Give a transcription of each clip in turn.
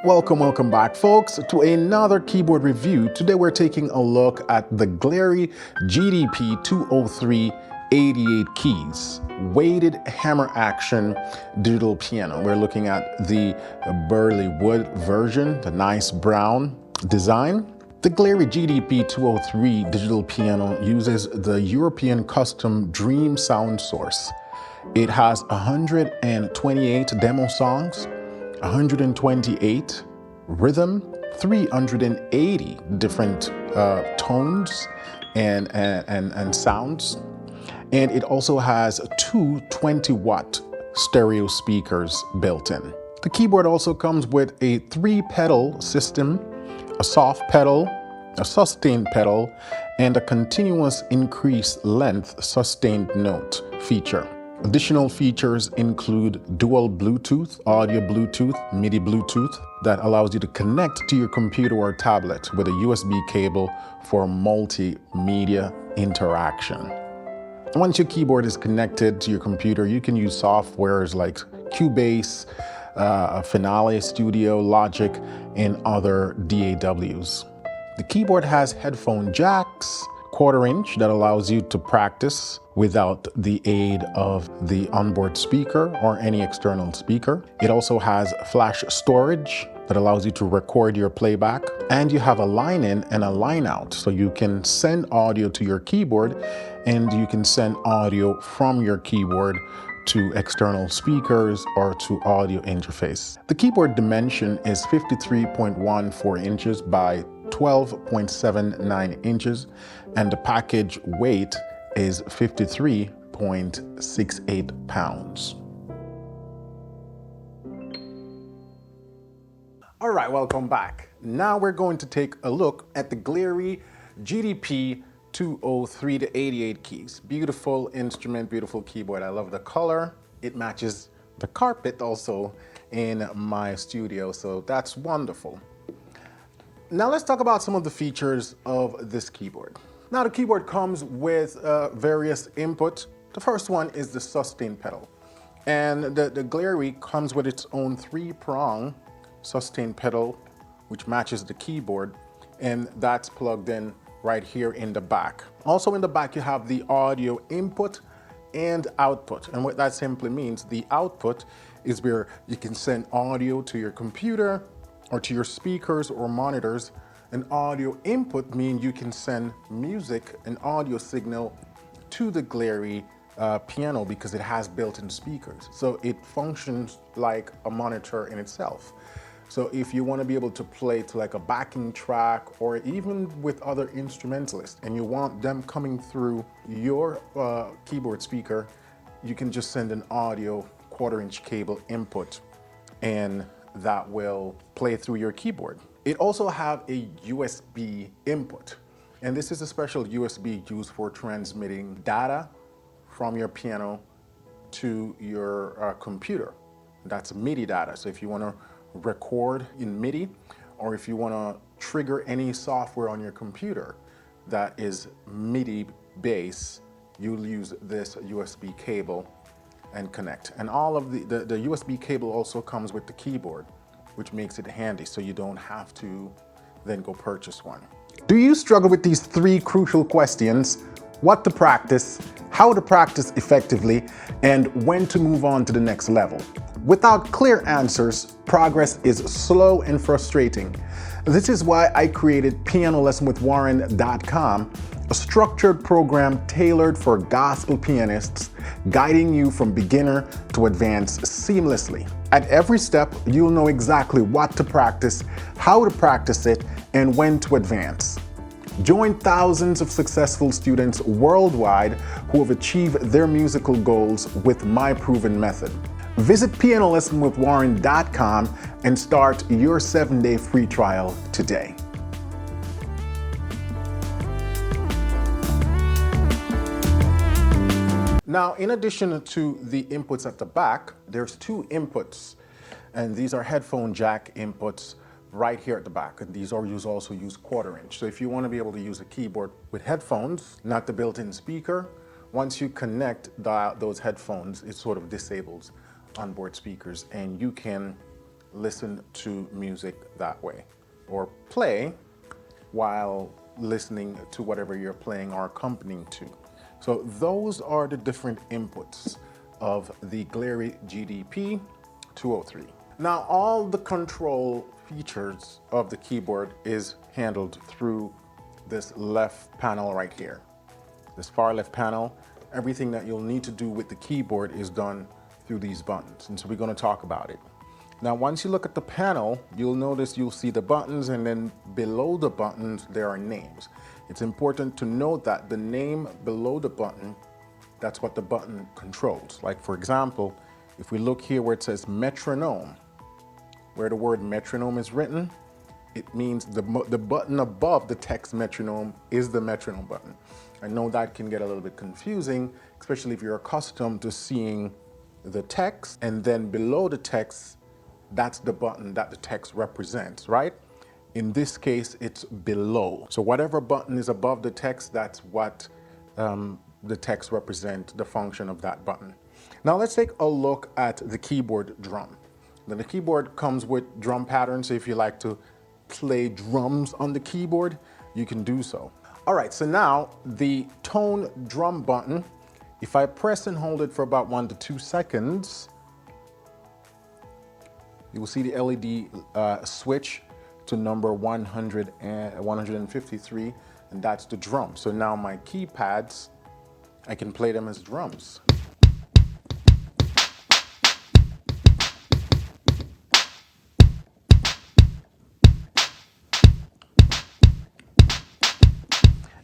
Welcome back, folks, to another keyboard review. Today we're taking a look at the Glarry GDP-203 88 keys, weighted hammer action digital piano. We're looking at the Burlywood version, the nice brown design. The Glarry GDP-203 digital piano uses the European custom Dream sound source. It has 128 demo songs, 128 rhythm, 380 different tones and sounds. And it also has two 20-watt stereo speakers built in. The keyboard also comes with a 3-pedal system, a soft pedal, a sustained pedal, and a continuous increased length sustained note feature. Additional features include dual Bluetooth, audio Bluetooth, MIDI Bluetooth that allows you to connect to your computer or tablet with a USB cable for multimedia interaction. Once your keyboard is connected to your computer, you can use softwares like Cubase, Finale Studio, Logic, and other DAWs. The keyboard has headphone jacks, 1/4 inch that allows you to practice without the aid of the onboard speaker or any external speaker. It also has flash storage that allows you to record your playback, and you have a line in and a line out, so you can send audio to your keyboard and you can send audio from your keyboard to external speakers or to audio interface. The keyboard dimension is 53.14 inches by 12.79 inches, and the package weight is 53.68 pounds. All right, welcome back. Now we're going to take a look at the Glarry GDP-203 to 88 keys. Beautiful instrument, beautiful keyboard. I love the color. It matches the carpet also in my studio, so that's wonderful. Now let's talk about some of the features of this keyboard. Now the keyboard comes with various inputs. The first one is the sustain pedal. And the Glarry comes with its own 3-prong sustain pedal, which matches the keyboard, and that's plugged in right here in the back. Also in the back you have the audio input and output. And what that simply means, the output is where you can send audio to your computer or to your speakers or monitors. An audio input means you can send music, an audio signal, to the Glarry piano because it has built-in speakers. So it functions like a monitor in itself. So if you want to be able to play to like a backing track or even with other instrumentalists and you want them coming through your keyboard speaker, you can just send an audio 1/4 inch cable input and that will play through your keyboard. It also have a USB input, and this is a special USB used for transmitting data from your piano to your computer. That's MIDI data. So if you want to record in MIDI, or if you want to trigger any software on your computer that is MIDI based, you'll use this USB cable and connect. And all of the USB cable also comes with the keyboard, which makes it handy so you don't have to then go purchase one. Do you struggle with these 3 crucial questions? What to practice, how to practice effectively, and when to move on to the next level? Without clear answers, progress is slow and frustrating. This is why I created PianoLessonWithWarren.com, a structured program tailored for gospel pianists, guiding you from beginner to advanced seamlessly. At every step, you'll know exactly what to practice, how to practice it, and when to advance. Join thousands of successful students worldwide who have achieved their musical goals with my proven method. Visit PianoLessonWithWarren.com and start your 7-day free trial today. Now, in addition to the inputs at the back, there's 2 inputs, and these are headphone jack inputs right here at the back. And these are also use 1/4 inch. So if you want to be able to use a keyboard with headphones, not the built-in speaker, once you connect those headphones, it sort of disables onboard speakers, and you can listen to music that way, or play while listening to whatever you're playing or accompanying to. So those are the different inputs of the Glarry GDP-203. Now all the control features of the keyboard is handled through this left panel right here. This far left panel, everything that you'll need to do with the keyboard is done through these buttons, and so we're going to talk about it. Now once you look at the panel, you'll notice you'll see the buttons, and then below the buttons there are names. It's important to note that the name below the button, that's what the button controls. Like for example, if we look here where it says Metronome, where the word metronome is written, it means the button above the text metronome is the metronome button. I know that can get a little bit confusing, especially if you're accustomed to seeing the text, and then below the text, that's the button that the text represents, right? In this case, it's below. So whatever button is above the text, that's what the text represents, the function of that button. Now let's take a look at the keyboard drum. Now the keyboard comes with drum patterns, so if you like to play drums on the keyboard, you can do so. All right, so now the tone drum button, if I press and hold it for about 1 to 2 seconds, you will see the LED switch to number 100 and 153, and that's the drum. So now my keypads, I can play them as drums.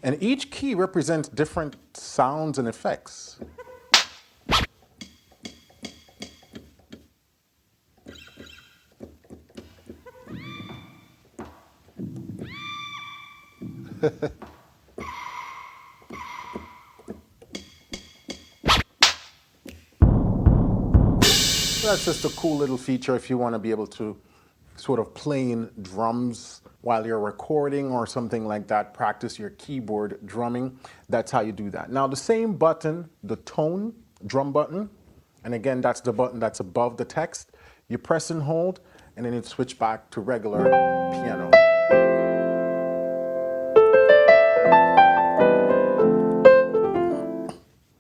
And each key represents different sounds and effects. That's just a cool little feature if you want to be able to sort of playing drums while you're recording or something like that, practice your keyboard drumming. That's how you do that. Now the same button, the tone drum button, and again that's the button that's above the text, you press and hold, and then it switch back to regular piano.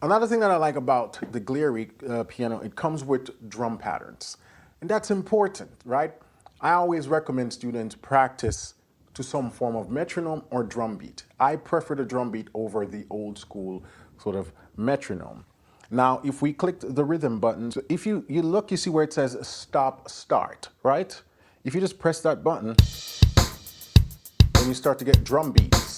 Another thing that I like about the Glarry piano, it comes with drum patterns. And that's important, right? I always recommend students practice to some form of metronome or drum beat. I prefer the drum beat over the old school sort of metronome. Now, if we click the rhythm button, so if you look, you see where it says stop, start, right? If you just press that button, then you start to get drum beats.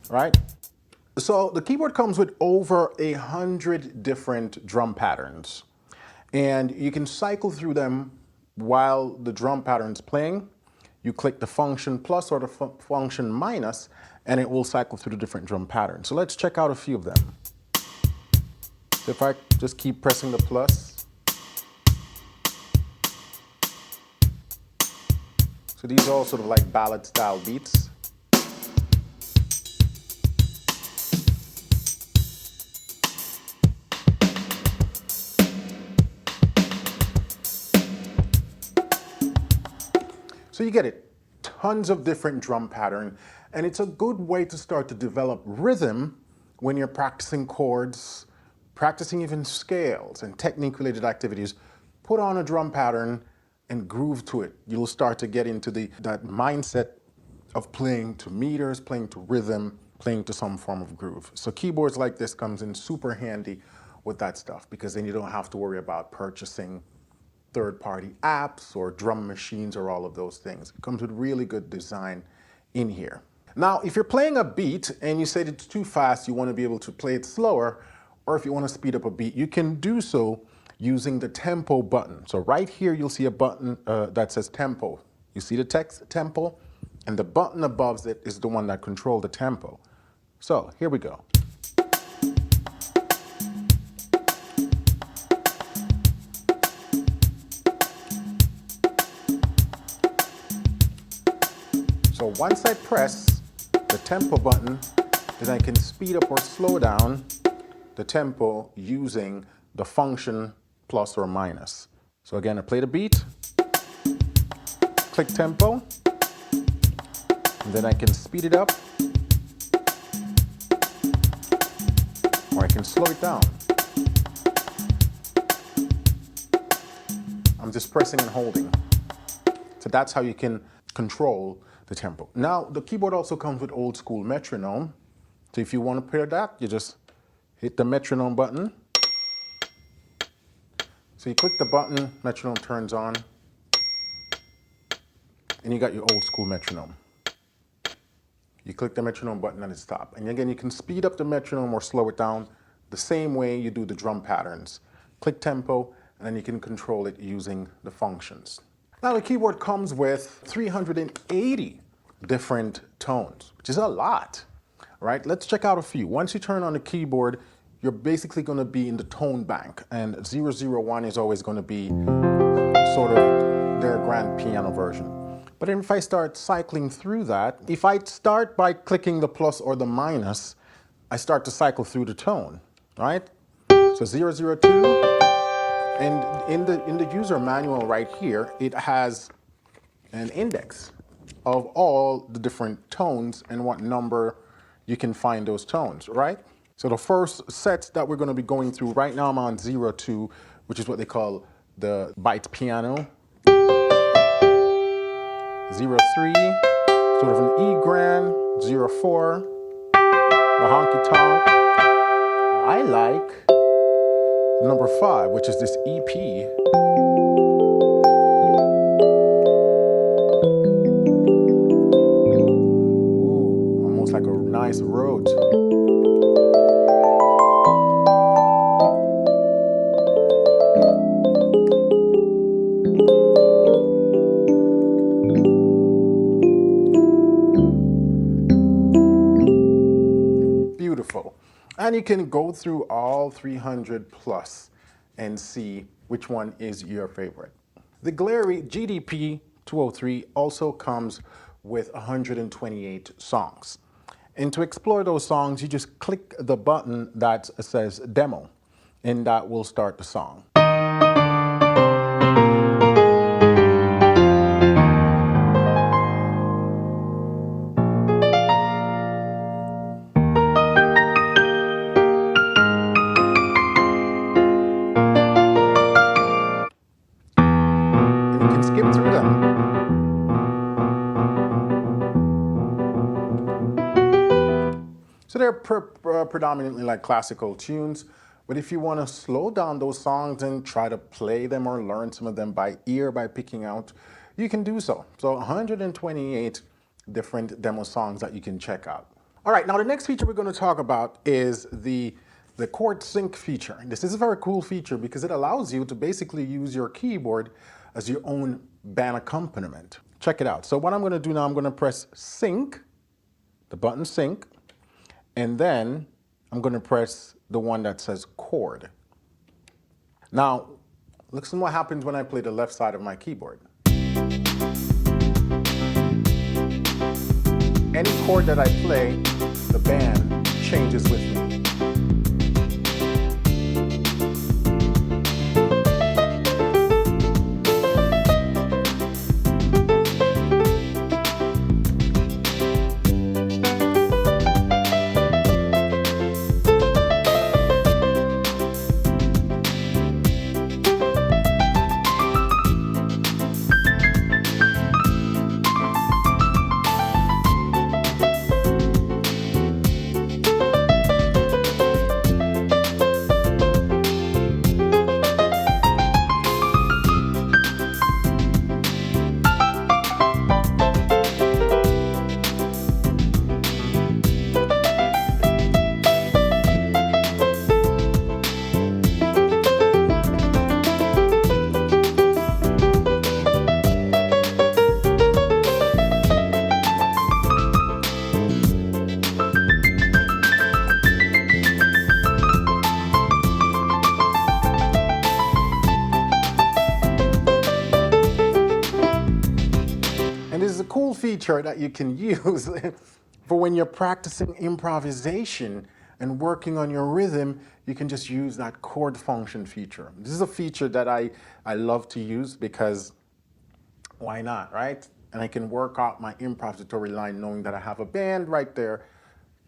Right? So the keyboard comes with over 100 different drum patterns, and you can cycle through them while the drum pattern's playing. You click the function plus or the function minus, and it will cycle through the different drum patterns. So let's check out a few of them. So if I just keep pressing the plus, so these are all sort of like ballad style beats. So you get it, tons of different drum pattern, and it's a good way to start to develop rhythm when you're practicing chords, practicing even scales and technique-related activities. Put on a drum pattern and groove to it. You'll start to get into that mindset of playing to meters, playing to rhythm, playing to some form of groove. So keyboards like this comes in super handy with that stuff, because then you don't have to worry about purchasing third-party apps or drum machines or all of those things. It comes with really good design in here. Now, if you're playing a beat and you said it's too fast, you want to be able to play it slower, or if you want to speed up a beat, you can do so using the tempo button. So right here, you'll see a button that says tempo. You see the text tempo, and the button above it is the one that controls the tempo. So here we go. So once I press the tempo button, then I can speed up or slow down the tempo using the function plus or minus. So again, I play the beat, click tempo, and then I can speed it up, or I can slow it down. I'm just pressing and holding. So that's how you can control the tempo. Now, the keyboard also comes with old school metronome. So if you want to pair that, you just hit the metronome button. So you click the button, metronome turns on, and you got your old school metronome. You click the metronome button and it stops. And again, you can speed up the metronome or slow it down the same way you do the drum patterns. Click tempo, and then you can control it using the functions. Now, the keyboard comes with 380 different tones, which is a lot, right? Let's check out a few. Once you turn on the keyboard, you're basically going to be in the tone bank, and 001 is always going to be sort of their grand piano version. But if I start cycling through that, if I start by clicking the plus or the minus, I start to cycle through the tone, right? So 002, and in the user manual right here, it has an index of all the different tones and what number you can find those tones, right? So the first set that we're going to be going through right now, I'm on 02, which is what they call the bite piano. 03, sort of an E grand. 04, the honky tonk. I like number 5, which is this EP. Ooh, almost like a nice road. Beautiful. And you can go through all 300 plus and see which one is your favorite. The Glarry GDP-203 also comes with 128 songs. And to explore those songs, you just click the button that says demo, and that will start the song. Skip through them. So they're predominantly like classical tunes, but if you want to slow down those songs and try to play them or learn some of them by ear by picking out, you can do so. So 128 different demo songs that you can check out. All right, now the next feature we're going to talk about is the chord sync feature. This is a very cool feature because it allows you to basically use your keyboard as your own band accompaniment. Check it out. So what I'm going to do now, I'm going to press sync, the button sync, and then I'm going to press the one that says chord. Now, listen what happens when I play the left side of my keyboard. Any chord that I play, the band changes with me. feature that you can use for when you're practicing improvisation and working on your rhythm. You can just use that chord function feature. This is a feature that I love to use because why not, right? And I can work out my improvisatory line knowing that I have a band right there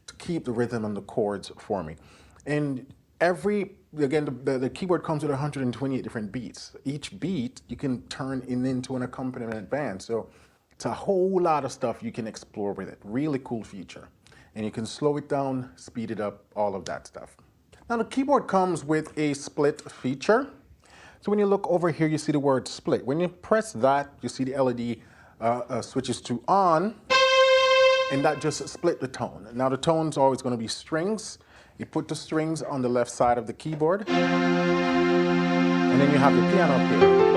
to keep the rhythm and the chords for me. And again, the keyboard comes with 128 different beats. Each beat you can turn into an accompaniment band. So it's a whole lot of stuff you can explore with it. Really cool feature. And you can slow it down, speed it up, all of that stuff. Now the keyboard comes with a split feature. So when you look over here, you see the word split. When you press that, you see the LED switches to on, and that just split the tone. Now the tone's always going to be strings. You put the strings on the left side of the keyboard, and then you have the piano here.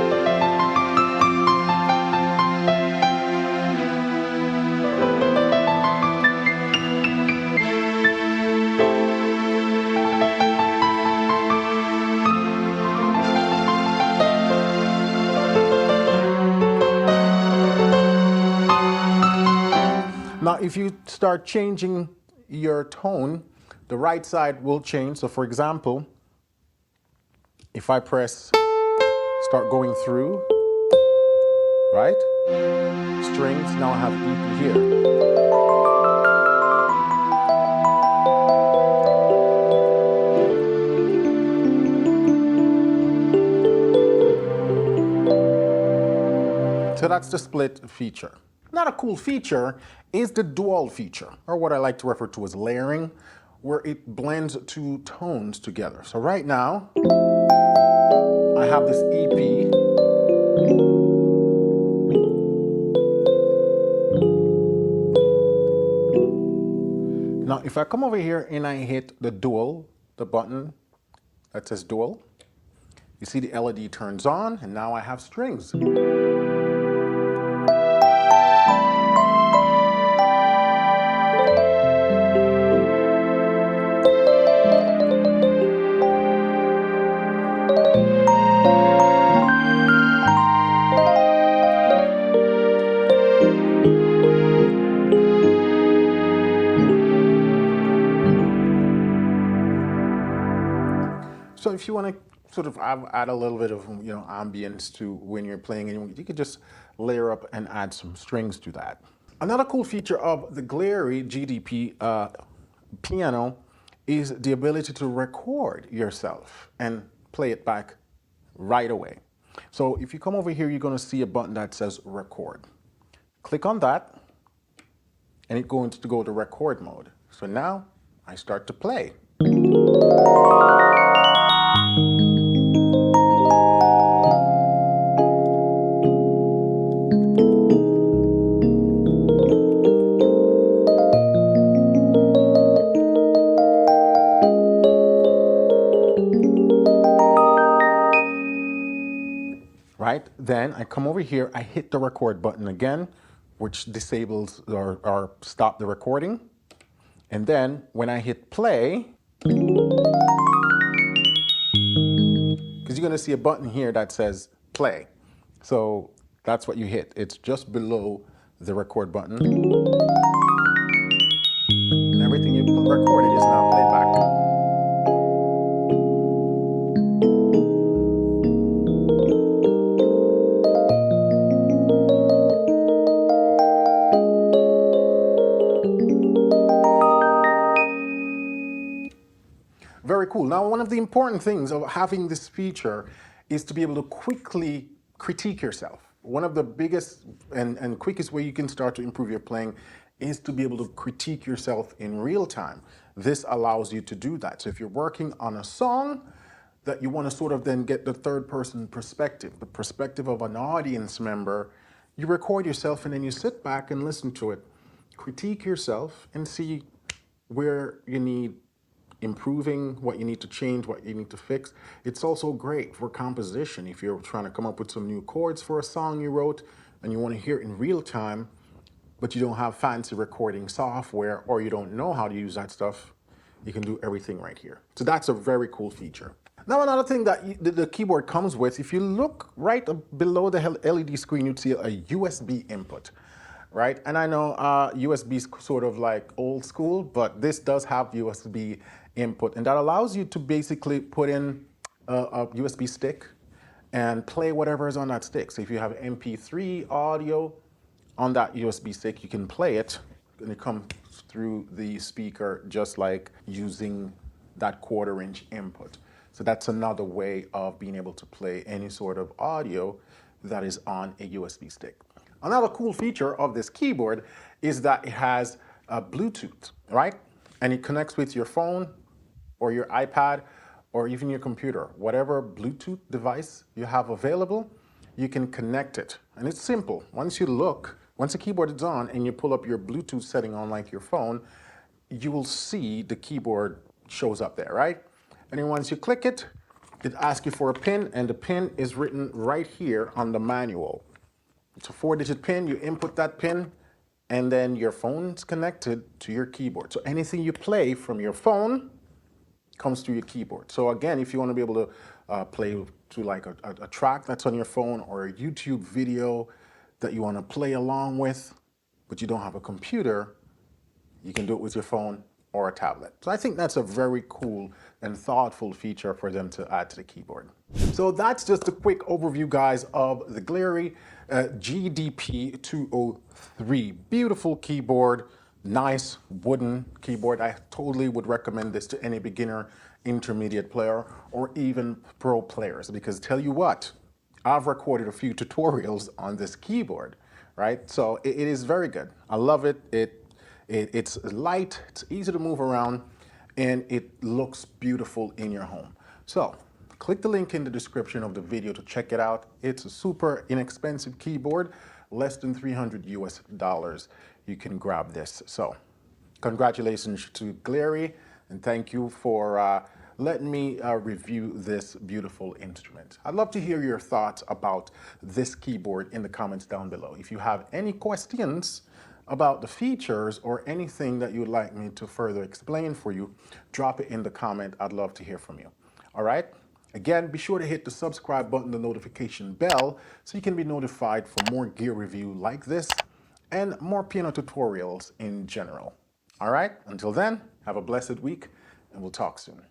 Now, if you start changing your tone, the right side will change. So for example, if I press, start going through, right? Strings, now I have EP here. So that's the split feature. Not a cool feature is the dual feature, or what I like to refer to as layering, where it blends two tones together. So right now, I have this EP. Now, if I come over here and I hit the dual, the button that says dual, you see the LED turns on, and now I have strings. So if you want to sort of add a little bit of ambience to when you're playing, you could just layer up and add some strings to that. Another cool feature of the Glarry GDP piano is the ability to record yourself and play it back right away. So if you come over here, you're going to see a button that says record. Click on that, and it's going to go to record mode. So now I start to play. Right? Then I come over here, I hit the record button again, which disables or stop the recording. And then when I hit play, because you're going to see a button here that says play. So that's what you hit. It's just below the record button. And everything you recorded is now played back. Very cool. Now, one of the important things of having this feature is to be able to quickly critique yourself. One of the biggest and quickest way you can start to improve your playing is to be able to critique yourself in real time. This allows you to do that. So if you're working on a song that you want to sort of then get the third person perspective, the perspective of an audience member, you record yourself and then you sit back and listen to it. Critique yourself and see where you need improving, what you need to change, what you need to fix. It's also great for composition. If you're trying to come up with some new chords for a song you wrote and you want to hear it in real time, but you don't have fancy recording software or you don't know how to use that stuff, you can do everything right here. So that's a very cool feature. Now, another thing that the keyboard comes with, if you look right below the LED screen, you'd see a USB input. right? And I know USB is sort of like old school, but this does have USB input, and that allows you to basically put in a USB stick and play whatever is on that stick. So if you have MP3 audio on that USB stick, you can play it, and it comes through the speaker just like using that 1/4-inch input. So that's another way of being able to play any sort of audio that is on a USB stick. Another cool feature of this keyboard is that it has Bluetooth, right? And it connects with your phone or your iPad or even your computer. Whatever Bluetooth device you have available, you can connect it. And it's simple. Once the keyboard is on and you pull up your Bluetooth setting on like your phone, you will see the keyboard shows up there, right? And then once you click it, it asks you for a pin, and the pin is written right here on the manual. It's a 4-digit pin. You input that pin, and then your phone's connected to your keyboard. So anything you play from your phone comes through your keyboard. So again, if you want to be able to play to like a track that's on your phone, or a YouTube video that you want to play along with, but you don't have a computer, you can do it with your phone or a tablet. So I think that's a very cool and thoughtful feature for them to add to the keyboard. So that's just a quick overview, guys, of the Glarry GDP-203. Beautiful keyboard, nice wooden keyboard. I totally would recommend this to any beginner, intermediate player, or even pro players, because tell you what, I've recorded a few tutorials on this keyboard, right? So it is very good. I love it. It's light, it's easy to move around, and it looks beautiful in your home. So click the link in the description of the video to check it out. It's a super inexpensive keyboard, less than $300 US. You can grab this. So congratulations to Glarry, and thank you for letting me review this beautiful instrument. I'd love to hear your thoughts about this keyboard in the comments down below. If you have any questions about the features or anything that you'd like me to further explain for you, drop it in the comment. I'd love to hear from you. All right? Again, be sure to hit the subscribe button, the notification bell, so you can be notified for more gear review like this and more piano tutorials in general. All right? Until then, have a blessed week, and we'll talk soon.